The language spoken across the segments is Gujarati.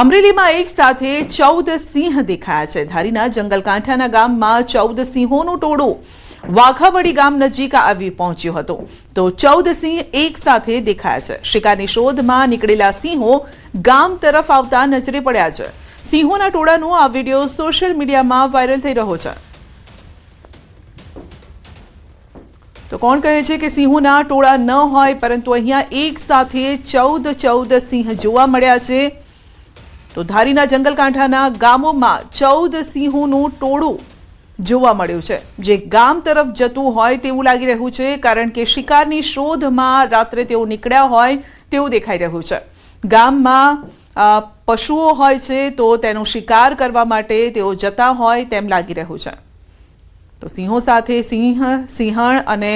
અમરેલીમાં એક સાથે 14 સિંહ દેખાયા છે। ધારીના જંગલકાંઠાના ગામમાં 14 સિંહોનું ટોળું વાઘાવડી ગામ નજીક આવી પહોંચ્યું હતું તો 14 સિંહ એક સાથે દેખાયા છે। શિકારની શોધમાં નીકળેલા સિંહો ગામ તરફ આવતા નજરે પડ્યા છે। સિંહોના ટોળાનો આ વિડીયો સોશિયલ મીડિયામાં વાયરલ થઈ રહ્યો છે। તો કોણ કહે છે કે સિંહોના ટોળા ન હોય, પરંતુ અહીંયા એક સાથે 14 સિંહ જોવા મળ્યા છે। તો ધારીના જંગલકાંઠાના ગામોમાં 14 સિંહોનું ટોળું જોવા મળ્યું છે, જે ગામ તરફ જતું હોય તેવું લાગી રહ્યું છે, કારણ કે શિકારની શોધમાં રાત્રે તેઓ નીકળ્યા હોય તેવું દેખાઈ રહ્યું છે। ગામમાં પશુઓ હોય છે તો તેનો શિકાર કરવા માટે તેઓ જતા હોય તેમ લાગી રહ્યું છે। તો સિંહો સાથે સિંહણ અને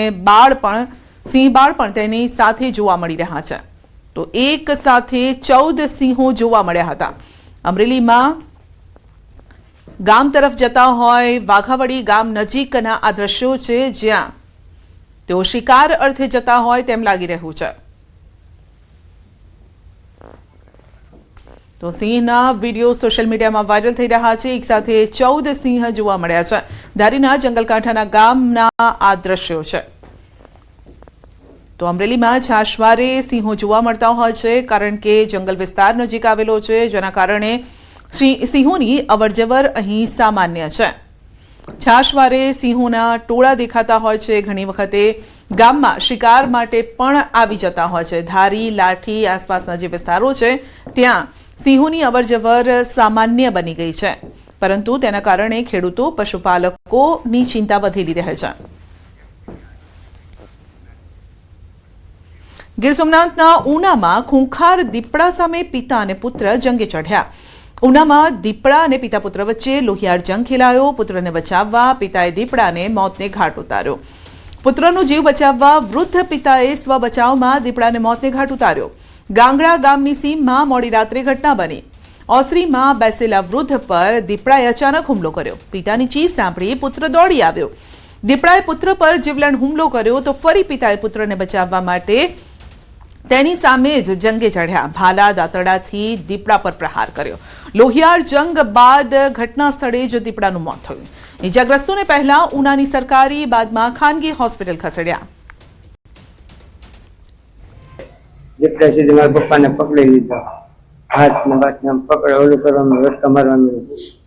સિંહ બાળ પણ તેની સાથે જોવા મળી રહ્યા છે। તો એક સાથે 14 સિંહો જોવા મળ્યા હતા। અમરેલીમાં ગામ તરફ જતા હોય વાઘાવડી ગામ નજીકના આ દ્રશ્યો છે, જ્યાં તેઓ શિકાર અર્થે જતા હોય તેમ લાગી રહ્યું છે। તો સિંહના વિડીયો સોશિયલ મીડિયામાં વાયરલ થઈ રહ્યા છે। એક સાથે 14 સિંહ જોવા મળ્યા છે। ધારીના જંગલકાંઠાના ગામના આ દ્રશ્યો છે। તો અમરેલીમાં છાશવારે સિંહો જોવા મળતા હોય છે, કારણ કે જંગલ વિસ્તાર નજીક આવેલો છે, જેના કારણે સિંહોની અવરજવર અહીં સામાન્ય છે। છાશવારે સિંહોના ટોળા દેખાતા હોય છે। ઘણી વખતે ગામમાં શિકાર માટે પણ આવી જતા હોય છે। ધારી, લાઠી આસપાસના જે વિસ્તારો છે ત્યાં સિંહોની અવરજવર સામાન્ય બની ગઈ છે, પરંતુ તેના કારણે ખેડૂતો, પશુપાલકોની ચિંતા વધેલી રહે છે। ગીર સોમનાથના ઉનામાં ખૂંખાર દીપડા સામે પિતા અને પુત્ર જંગે ચઢ્યા। ઉનામાં દીપડા અને પિતા પુત્ર વચ્ચે લોહિયાળ જંગ ખેલાયો। પુત્રને બચાવવા પિતાએ દીપડાને મોતને ઘાટ ઉતાર્યો। પુત્રનો જીવ બચાવવા વૃદ્ધ પિતાએ સ્વ બચાવમાં દીપડાને મોતને ઘાટ ઉતાર્યો। ગાંગડા ગામની સીમમાં મોડી રાત્રે ઘટના બની। ઓસરીમાં બેસેલા વૃદ્ધ પર દીપડાએ અચાનક હુમલો કર્યો। પિતાની ચીસ સાંભળી પુત્ર દોડી આવ્યો। દીપડાએ પુત્ર પર જીવલેણ હુમલો કર્યો તો ફરી પિતાએ પુત્રને બચાવવા માટે તેની સામે જ જંગે ચઢ્યા। ભાલા દાંતરડાથી દીપડા પર પ્રહાર કર્યો। લોહિયાળ જંગ બાદ ઘટના સ્થળે જ દીપડાનું મોત થયું। ઇજાગ્રસ્તોને પહેલા ઉનાની સરકારી, બાદમાં ખાનગી હોસ્પિટલ ખસેડ્યા। દીપડા સીધે મારા પપ્પાને પકડી લીધા। હાથને બાથને પકડે, ઓલું કરવાનું, રટકા મારવાનું।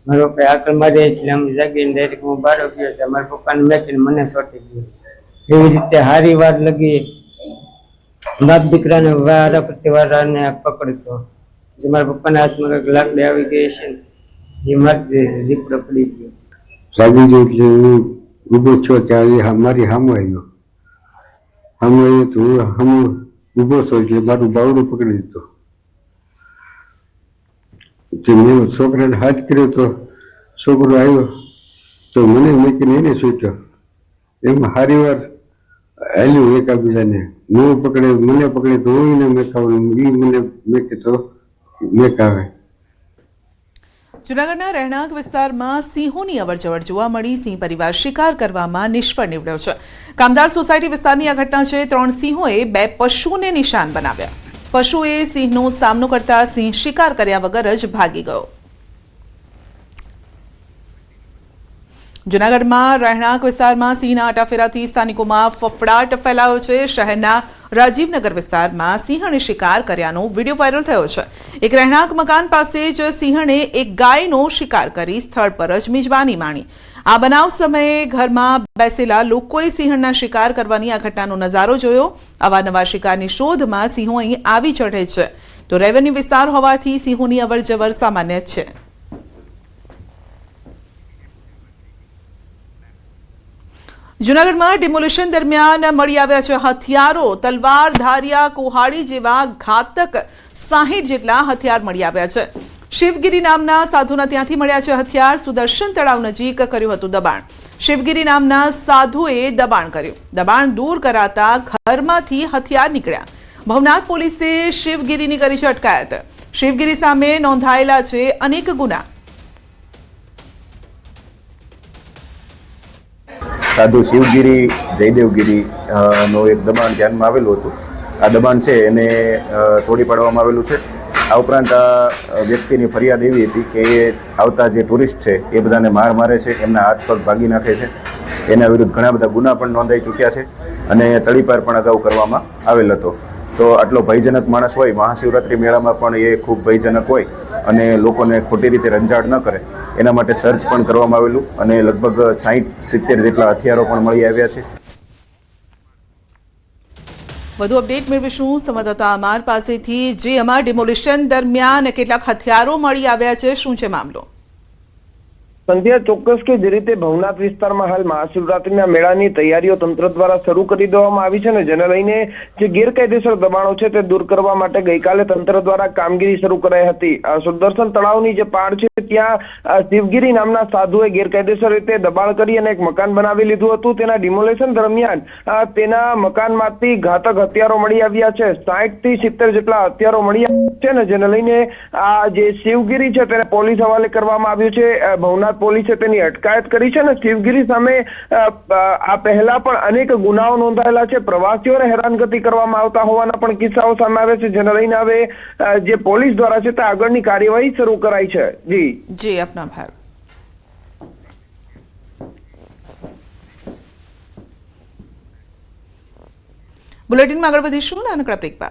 મારો પપ્પાએ આકલ મારી એટલે આમ જાગીને ડાયરેક્ટ હું બહાર ગયો છે। મારા પપ્પાને મેકીને મને સોટી ગયો। એવી રીતે હારી વાર લગી બાપ દીકરાને વારા પ્રતિવારાને પકડતો। જે મારા પપ્પાના હાથમાં કંઈક લાકડી આવી ગઈ છે ને, એ મારી દીપડો પડી ગયો। જાગી ગયો એટલે હું ઊભો થયો ત્યારે મારી સામે આવ્યો તો હું ઊભો છો એટલે મારું બાવડું પકડી લીધું। મેં છોકરાને હાથ કર્યો તો છોકરો આવ્યો તો મને મેકીને એને છૂટ્યો। એમ હારી વાર હાલ્યું એકાબીજાને। હું પકડે, મને પકડે તો હું એને મેકાવાનું, એ મને મેકે તો મેકાવે। જૂનાગઢના રહેણાંક વિસ્તારમાં સિંહોની અવરજવર જોવા મળી। સિંહ પરિવાર શિકાર કરવામાં નિષ્ફળ નીવડ્યો છે। કામદાર સોસાયટી વિસ્તારની આ ઘટના છે। 3 સિંહોએ 2 પશુને નિશાન બનાવ્યા। પશુએ સિંહનો સામનો કરતા સિંહ શિકાર કર્યા વગર જ ભાગી ગયો। જૂનાગઢમાં રહેણાંક વિસ્તારમાં સિંહના આટાફેરાથી સ્થાનિકોમાં ફફડાટ ફેલાયો છે। શહેરના રાજીવનગર વિસ્તારમાં સિંહણે શિકાર કર્યાનો વિડીયો વાયરલ થયો છે। એક રહેણાંક મકાન પાસે જ સિંહણે એક ગાયનો શિકાર કરી સ્થળ પર જ મિજબાની માણી। આ બનાવ સમયે ઘરમાં બેસેલા લોકોએ સિંહણના શિકાર કરવાની આ ઘટનાનો નજારો જોયો। અવારનવાર શિકારની શોધમાં સિંહો અહીં આવી ચઢે છે, તો રેવન્યુ વિસ્તાર હોવાથી સિંહોની અવરજવર સામાન્ય છે। જૂનાગઢમાં ડિમોલિશન દરમિયાન મળી આવ્યા છે હથિયારો। તલવાર, ધારિયા, કુહાડી જેવા ઘાતક 60 જેટલા હથિયાર મળી આવ્યા છે। શિવગીરી નામના સાધુના ત્યાંથી મળ્યા છે હથિયાર। સુદર્શન તળાવ નજીક કર્યું હતું દબાણ। શિવગીરી નામના સાધુએ દબાણ કર્યું। દબાણ દૂર કરાતા ઘરમાંથી હથિયાર નીકળ્યા। ભવનાથ પોલીસે શિવગીરીની કરી છે અટકાયત। શિવગીરી સામે નોંધાયેલા છે અનેક ગુના। સાધુ શિવગીરી, જયદેવગીરી નો એક દબાણ ધ્યાનમાં આવેલું હતું। આ દબાણ છે એને તોડી પાડવામાં આવેલું છે। આ ઉપરાંત આ વ્યક્તિની ફરિયાદ એવી હતી કે એ આવતા જે ટુરિસ્ટ છે એ બધાને મારે છે, એમના હાથ પગ ભાગી નાખે છે. એના વિરુદ્ધ ઘણા બધા ગુના પણ નોંધાઈ ચૂક્યા છે અને તડીપાર પણ અગાઉ કરવામાં આવેલ હતો. તો આટલો ભયજનક માણસ હોય, મહાશિવરાત્રિ મેળામાં પણ એ ખૂબ ભયજનક હોય અને લોકોને ખોટી રીતે રંજાડ ન કરે એના માટે સર્ચ પણ કરવામાં આવેલું અને લગભગ 60-70 જેટલા હથિયારો પણ મળી આવ્યા છે. વધુ અપડેટ મેળવીશું સંવાદદાતા અમાર પાસેથી. જે અમાર ડિમોલિશન દરમિયાન કેટલાક હથિયારો મળી આવ્યા છે, શું છે મામલો? સંધ્યા, ચોક્કસ કે જે રીતે ભવનાથ વિસ્તારમાં હાલ મહાશિવરાત્રીના મેળાની તૈયારીઓ તંત્ર દ્વારા શરૂ કરી દેવામાં આવી છે ને જેને લઈને જે ગેરકાયદેસર દબાણો છે તે દૂર કરવા માટે ગઈકાલે તંત્ર દ્વારા કામગીરી શરૂ કરાઈ હતી. સુદર્શન તળાવની જે પાળ છે ત્યાં શિવગીરી નામના સાધુએ ગેરકાયદેસર રીતે દબાણ કરી અને એક મકાન બનાવી લીધું હતું. તેના ડિમોલેશન દરમિયાન તેના મકાનમાંથી ઘાતક હથિયારો મળી આવ્યા છે. 60 થી 70 જેટલા હથિયારો મળી આવ્યા છે ને જેને લઈને આ જે શિવગીરી છે તેને પોલીસ હવાલે કરવામાં આવ્યું છે. ભવનાથ પોલીસે તેની અટકાયત કરી છે અને શિવગીરી સામે આ પહેલા પણ અનેક ગુનાઓ નોંધાયેલા છે. પ્રવાસીઓને હેરાનગતિ કરવામાં આવતા હોવાના પણ કિસ્સાઓ સામે આવે છે જેને લઈને હવે જે પોલીસ દ્વારા છે તે આગળની કાર્યવાહી શરૂ કરાઈ છે. જી આપનો આભાર. બુલેટિનમાં આગળ વધીશું નાનકડા બ્રેક બાદ.